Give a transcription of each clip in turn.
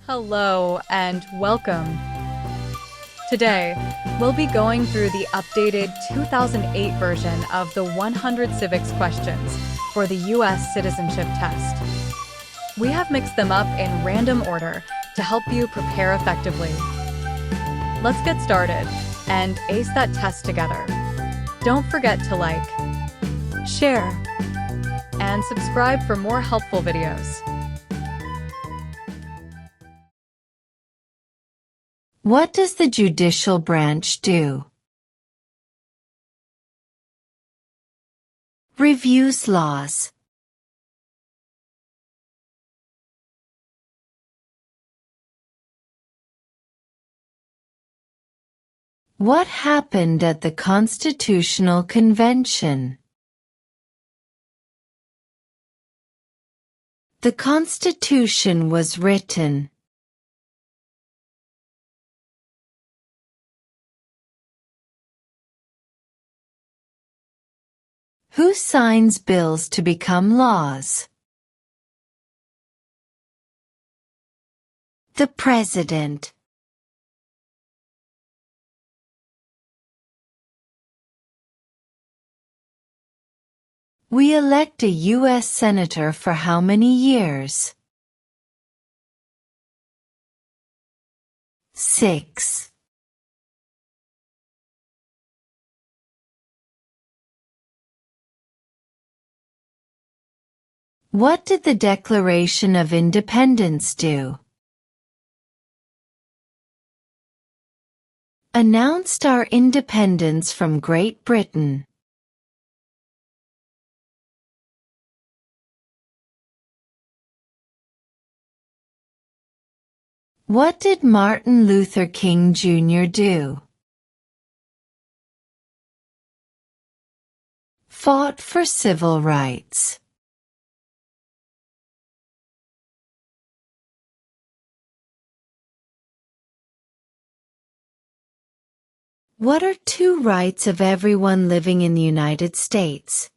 Hello and welcome. Today, we'll be going through the updated 2008 version of the 100 Civics Questions for the U.S. Citizenship Test. We have mixed them up in random order to help you prepare effectively. Let's get started and ace that test together. Don't forget to like, share, and subscribe for more helpful videos. What does the judicial branch do? Reviews laws. What happened at the Constitutional Convention? The Constitution was written. Who signs bills to become laws? The President. We elect a U.S. Senator for how many years? 6. What did the Declaration of Independence do? Announced our independence from Great Britain. What did Martin Luther King Jr. do? Fought for civil rights. What are two rights of everyone living in the United States?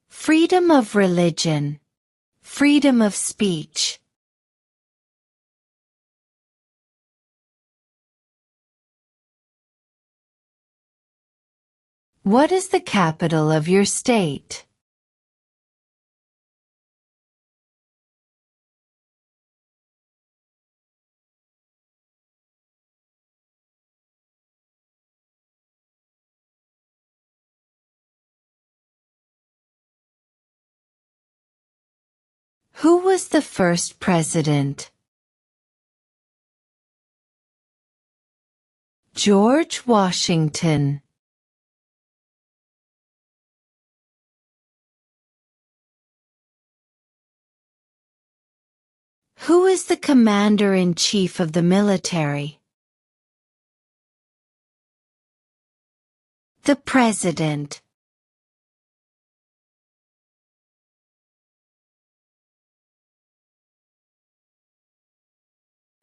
Freedom of religion. Freedom of speech. What is the capital of your state? Who was the first president? George Washington. Who is the commander-in-chief of the military? The President.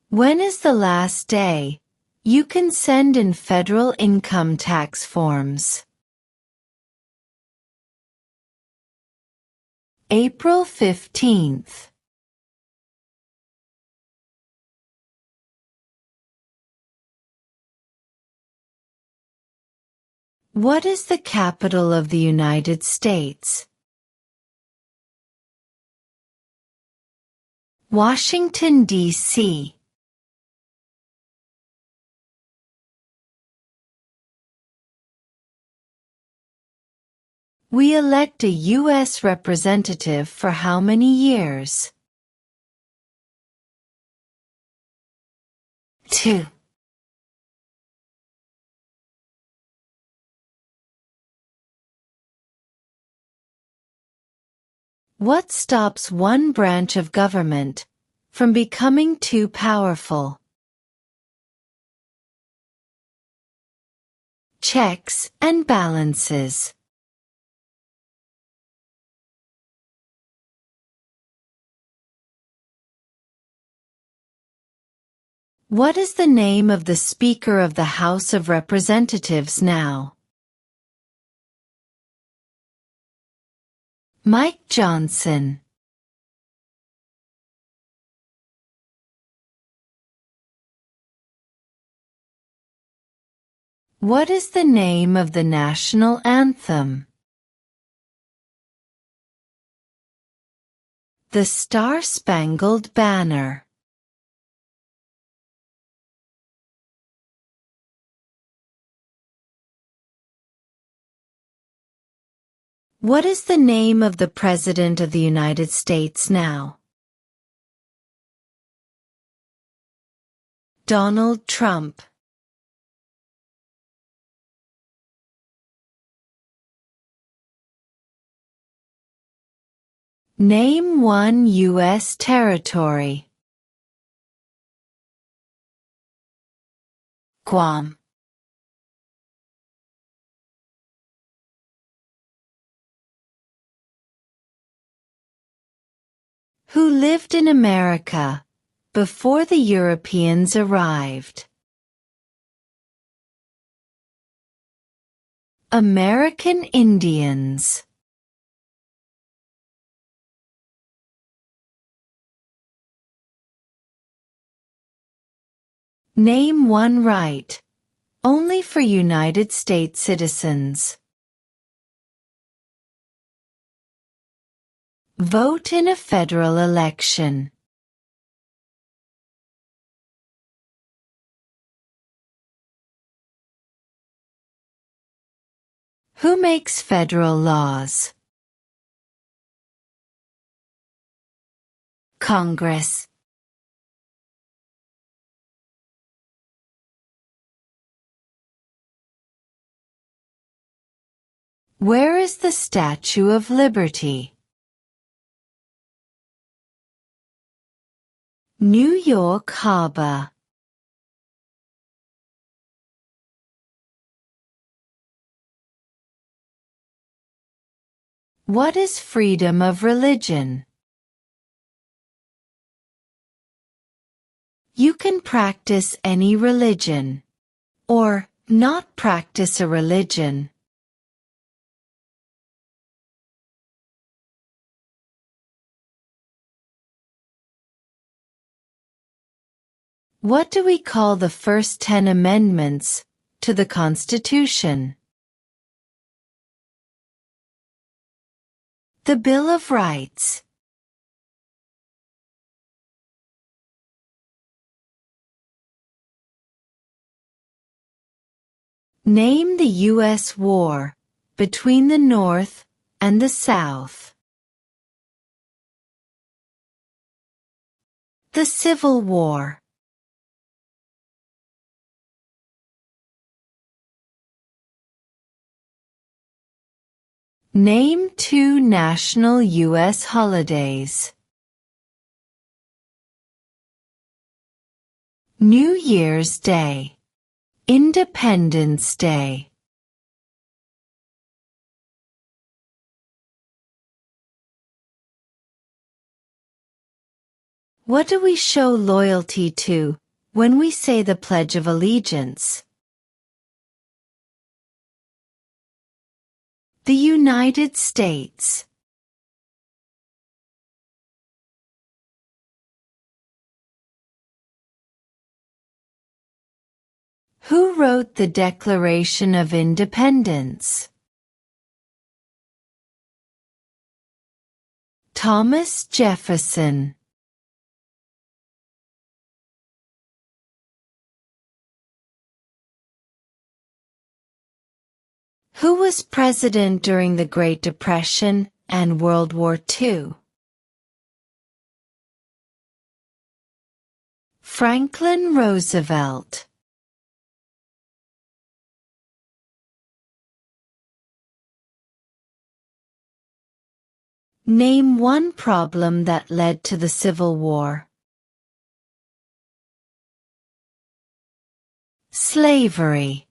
When is the last day you can send in federal income tax forms? April 15th. What is the capital of the United States? Washington, D.C. We elect a U.S. representative for how many years? 2. What stops one branch of government from becoming too powerful? Checks and balances. What is the name of the Speaker of the House of Representatives now? Mike Johnson. What is the name of the national anthem? The Star-Spangled Banner. What is the name of the President of the United States now? Donald Trump. Name one U.S. territory. Guam. Who lived in America before the Europeans arrived? American Indians. Name one right, only for United States citizens. Vote in a federal election. Who makes federal laws? Congress. Where is the Statue of Liberty? New York Harbor. What is freedom of religion? You can practice any religion, or not practice a religion. What do we call the first 10 amendments to the Constitution? The Bill of Rights. Name the U.S. war between the North and the South. The Civil War. Name two national U.S. holidays. New Year's Day. Independence Day. What do we show loyalty to when we say the Pledge of Allegiance? The United States. Who wrote the Declaration of Independence? Thomas Jefferson. Who was president during the Great Depression and World War II? Franklin Roosevelt. Name one problem that led to the Civil War. Slavery.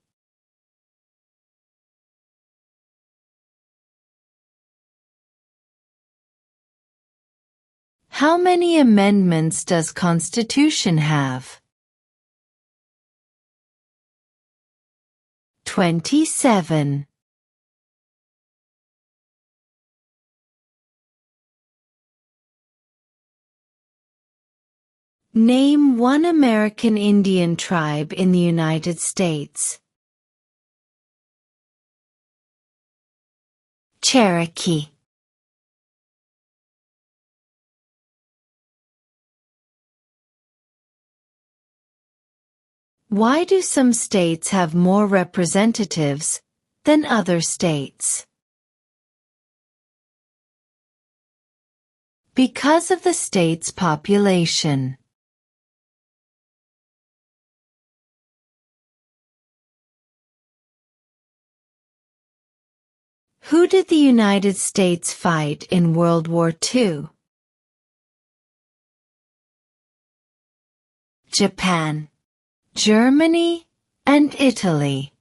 How many amendments does Constitution have? 27. Name one American Indian tribe in the United States. Cherokee. Why do some states have more representatives than other states? Because of the state's population. Who did the United States fight in World War II? Japan, Germany, and Italy.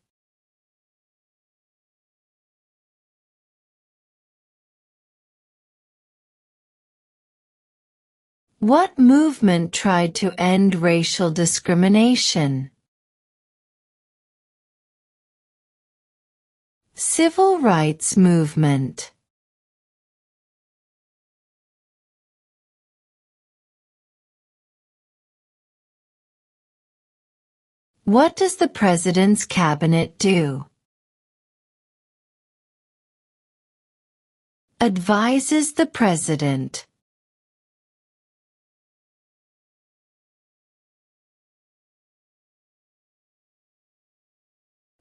What movement tried to end racial discrimination? Civil rights movement. What does the President's Cabinet do? Advises the President.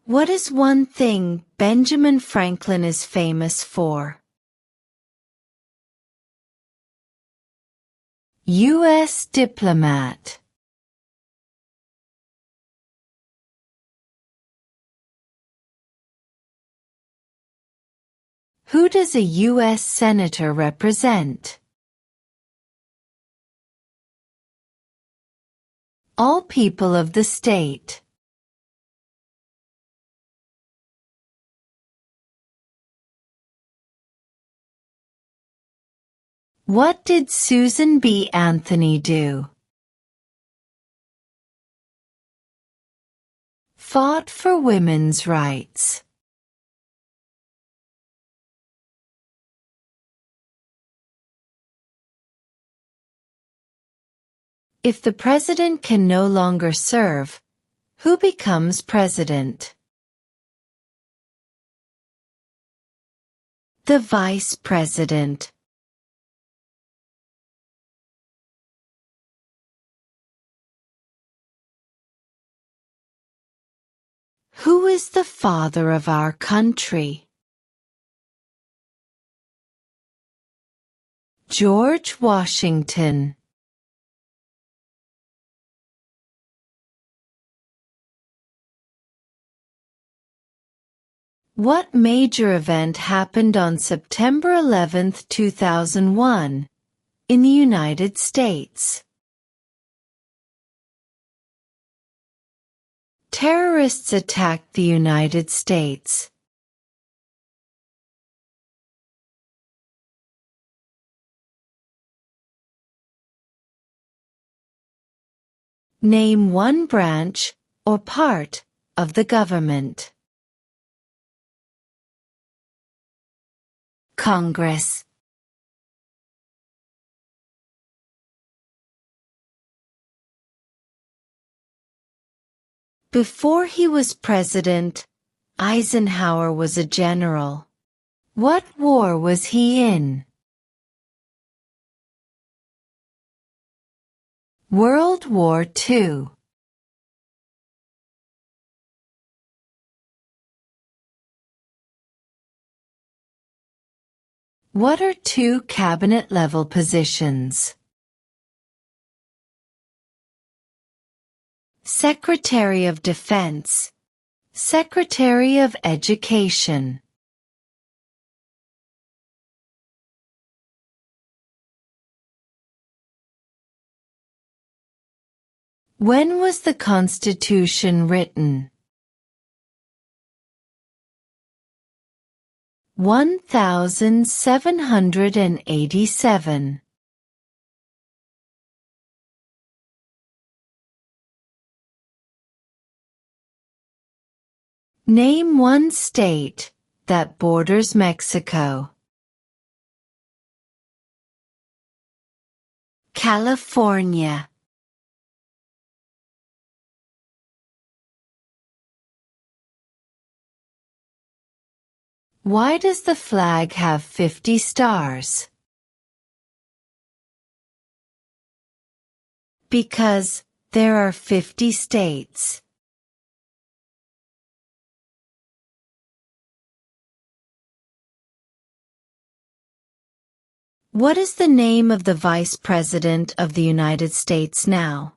What is one thing Benjamin Franklin is famous for? U.S. diplomat. Who does a U.S. Senator represent? All people of the state. What did Susan B. Anthony do? Fought for women's rights. If the president can no longer serve, who becomes president? The vice president. Who is the father of our country? George Washington. What major event happened on September 11, 2001, in the United States? Terrorists attacked the United States. Name one branch or part of the government. Congress. Before he was president, Eisenhower was a general. What war was he in? World War II. What are two cabinet-level positions? Secretary of Defense, Secretary of Education. When was the Constitution written? 1787. Name one state that borders Mexico. California. Why does the flag have 50 stars? Because there are 50 states. What is the name of the Vice President of the United States now?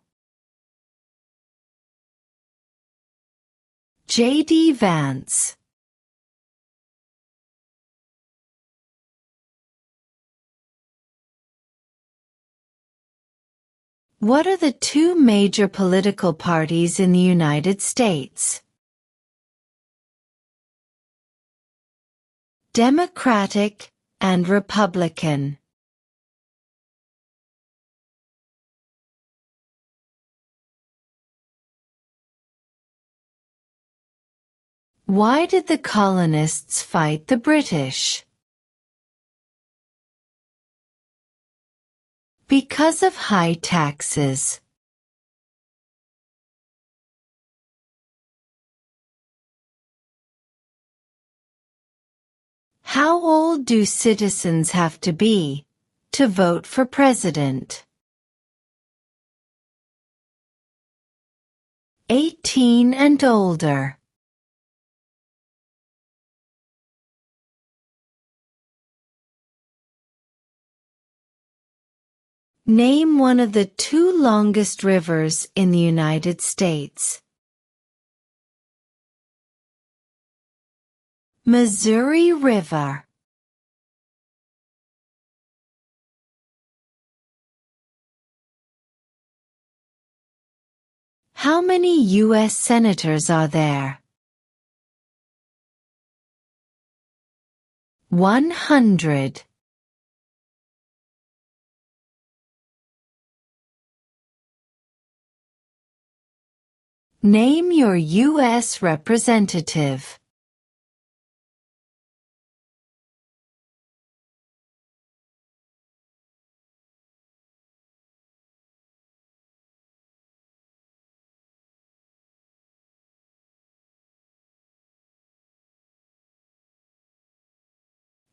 J.D. Vance. What are the two major political parties in the United States? Democratic and Republican. Why did the colonists fight the British? Because of high taxes. How old do citizens have to be to vote for president? 18 and older. Name one of the two longest rivers in the United States. Missouri River. How many U.S. senators are there? 100. Name your U.S. representative.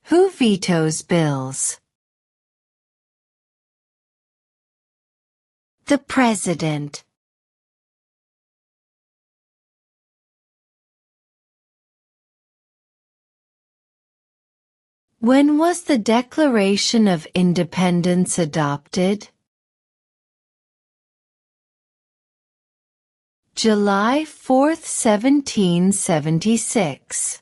Who vetoes bills? The President. When was the Declaration of Independence adopted? July 4, 1776.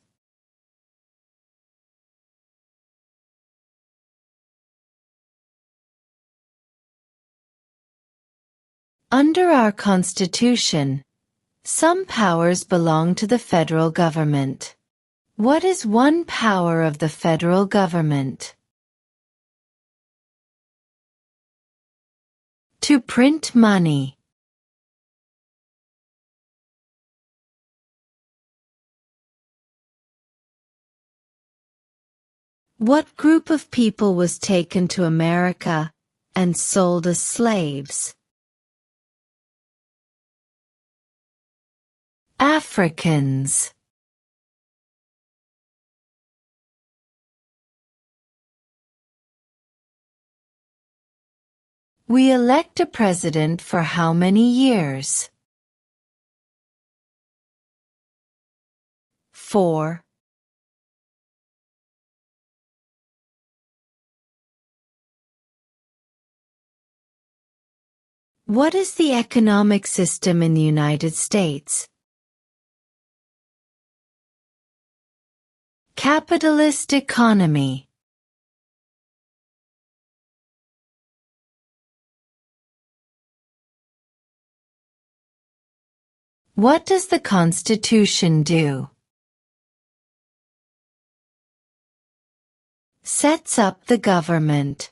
Under our Constitution, some powers belong to the federal government. What is one power of the federal government? To print money. What group of people was taken to America and sold as slaves? Africans. We elect a president for how many years? 4. What is the economic system in the United States? Capitalist economy. What does the Constitution do? Sets up the government.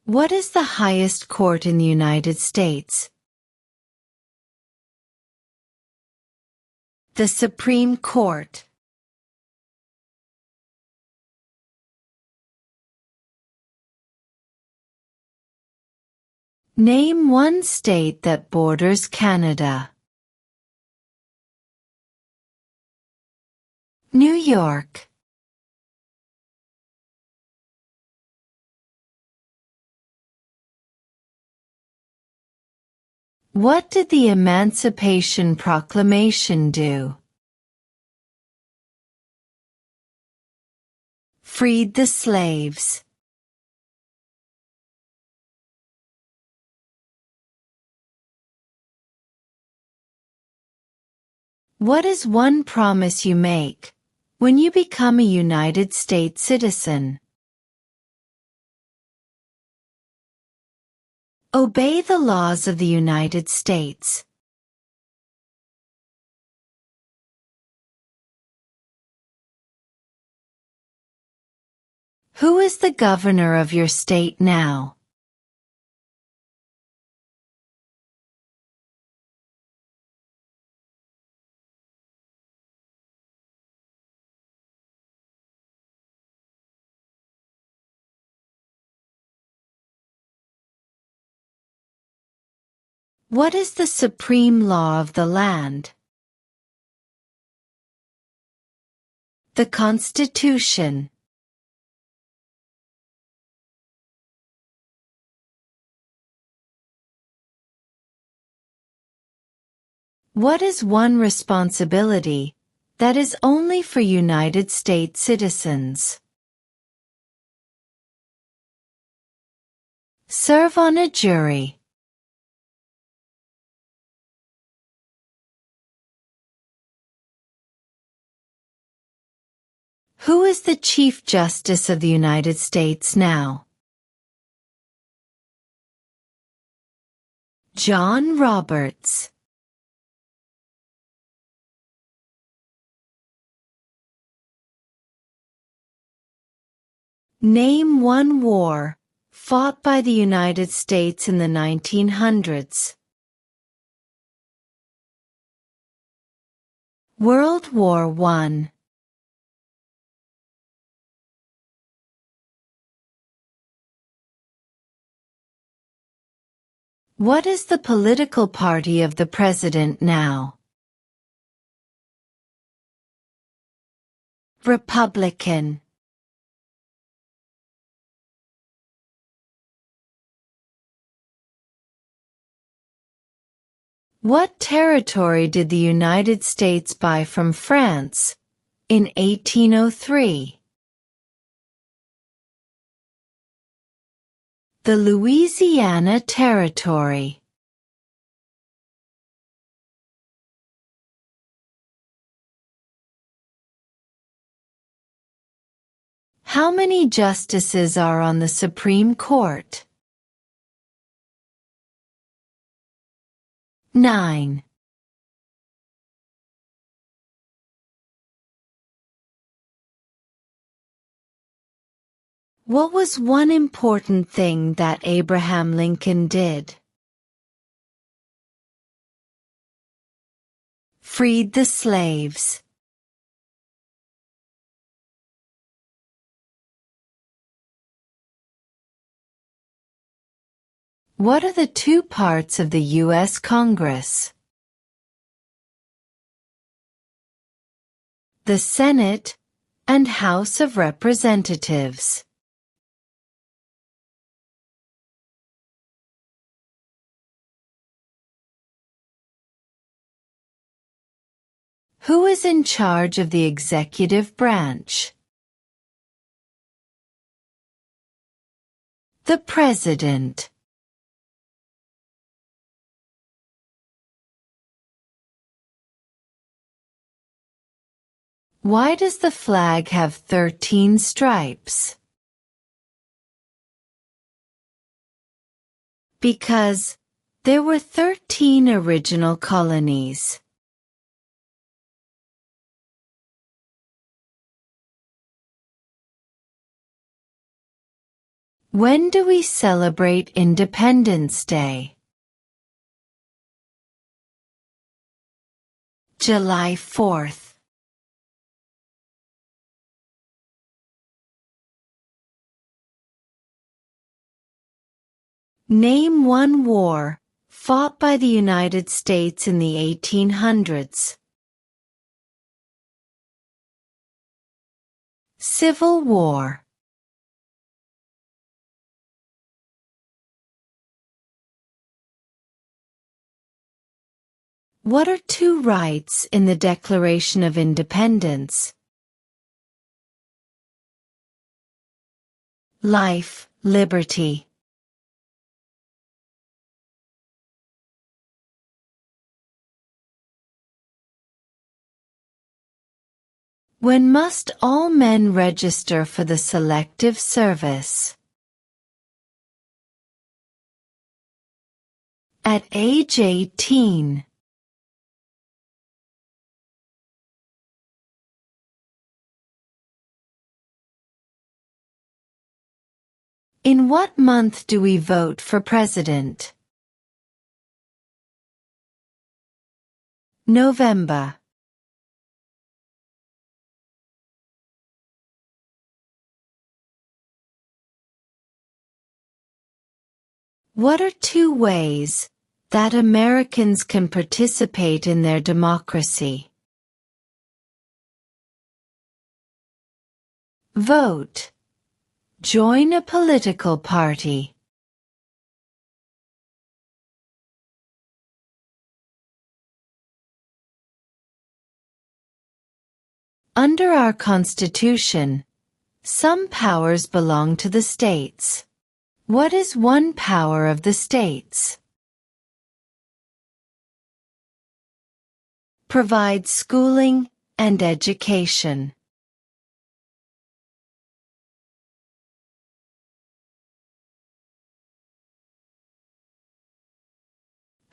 What is the highest court in the United States? The Supreme Court. Name one state that borders Canada. New York. What did the Emancipation Proclamation do? Freed the slaves. What is one promise you make when you become a United States citizen? Obey the laws of the United States. Who is the governor of your state now? What is the supreme law of the land? The Constitution. What is one responsibility that is only for United States citizens? Serve on a jury. Who is the Chief Justice of the United States now? John Roberts. Name one war fought by the United States in the 1900s. World War I. What is the political party of the president now? Republican. What territory did the United States buy from France in 1803? The Louisiana Territory. How many justices are on the Supreme Court? 9. What was one important thing that Abraham Lincoln did? Freed the slaves. What are the two parts of the U.S. Congress? The Senate and House of Representatives. Who is in charge of the executive branch? The President. Why does the flag have 13 stripes? Because there were 13 original colonies. When do we celebrate Independence Day? July 4th. Name one war fought by the United States in the 1800s. Civil War. What are two rights in the Declaration of Independence? Life, liberty. When must all men register for the Selective Service? At age 18. In what month do we vote for president? November. What are two ways that Americans can participate in their democracy? Vote. Join a political party. Under our Constitution, some powers belong to the states. What is one power of the states? Provide schooling and education.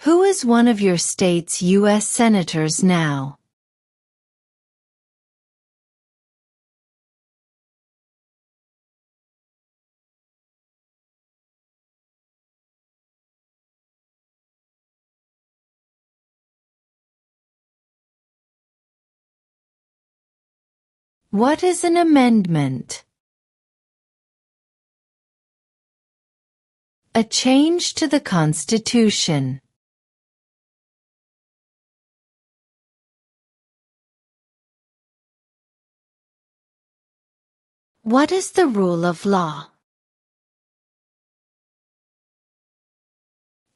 Who is one of your state's U.S. senators now? What is an amendment? A change to the Constitution. What is the rule of law?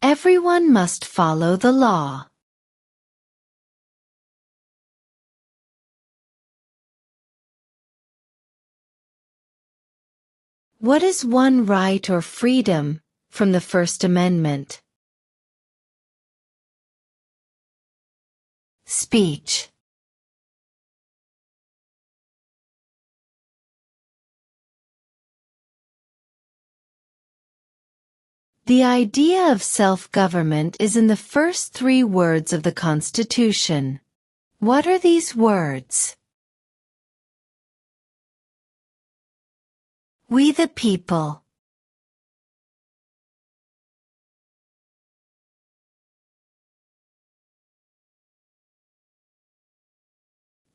Everyone must follow the law. What is one right or freedom from the First Amendment? Speech. The idea of self-government is in the first three words of the Constitution. What are these words? We the people.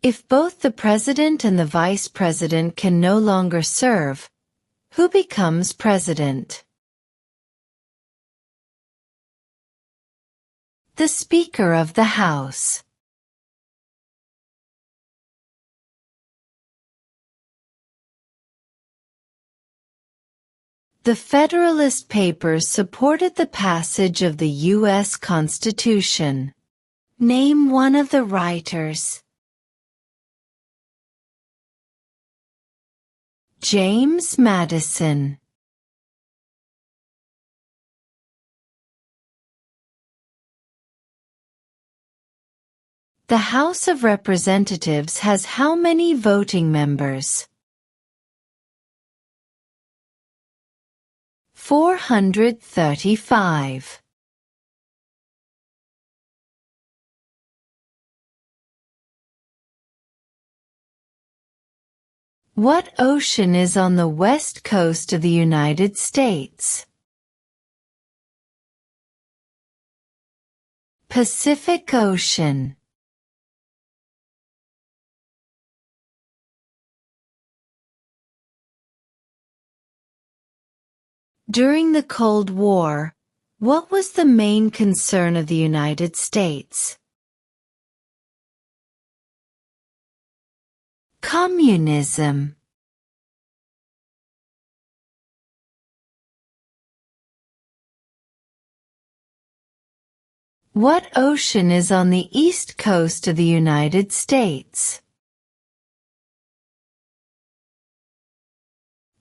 If both the president and the vice president can no longer serve, who becomes president? The Speaker of the House. The Federalist Papers supported the passage of the U.S. Constitution. Name one of the writers. James Madison. The House of Representatives has how many voting members? 435. What ocean is on the west coast of the United States? Pacific Ocean. During the Cold War, what was the main concern of the United States? Communism. What ocean is on the east coast of the United States?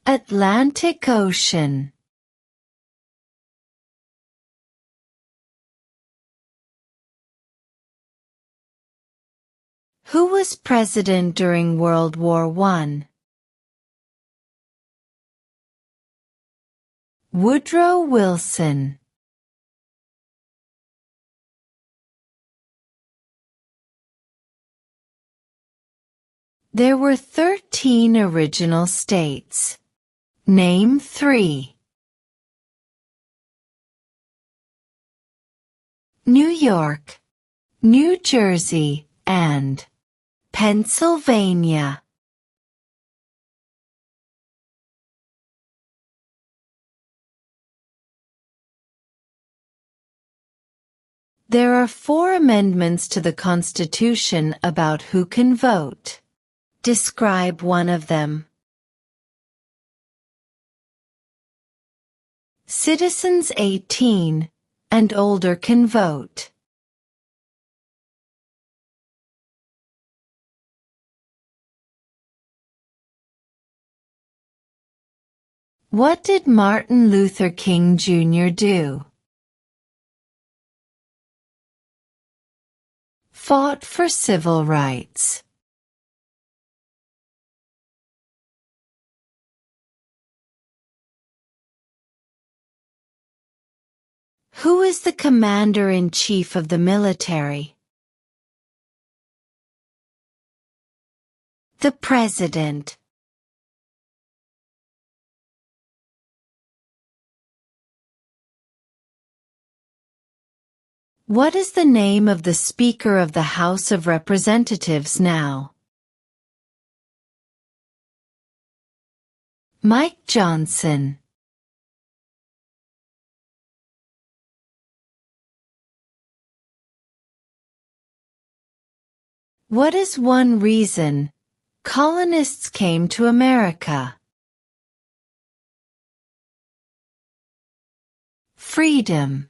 Atlantic Ocean. Who was president during World War I? Woodrow Wilson. There were 13 original states. Name 3. New York, New Jersey, and Pennsylvania. There are 4 amendments to the Constitution about who can vote. Describe one of them. Citizens 18 and older can vote. What did Martin Luther King Jr. do? Fought for civil rights. Who is the commander-in-chief of the military? The president. What is the name of the Speaker of the House of Representatives now? Mike Johnson. What is one reason colonists came to America? Freedom.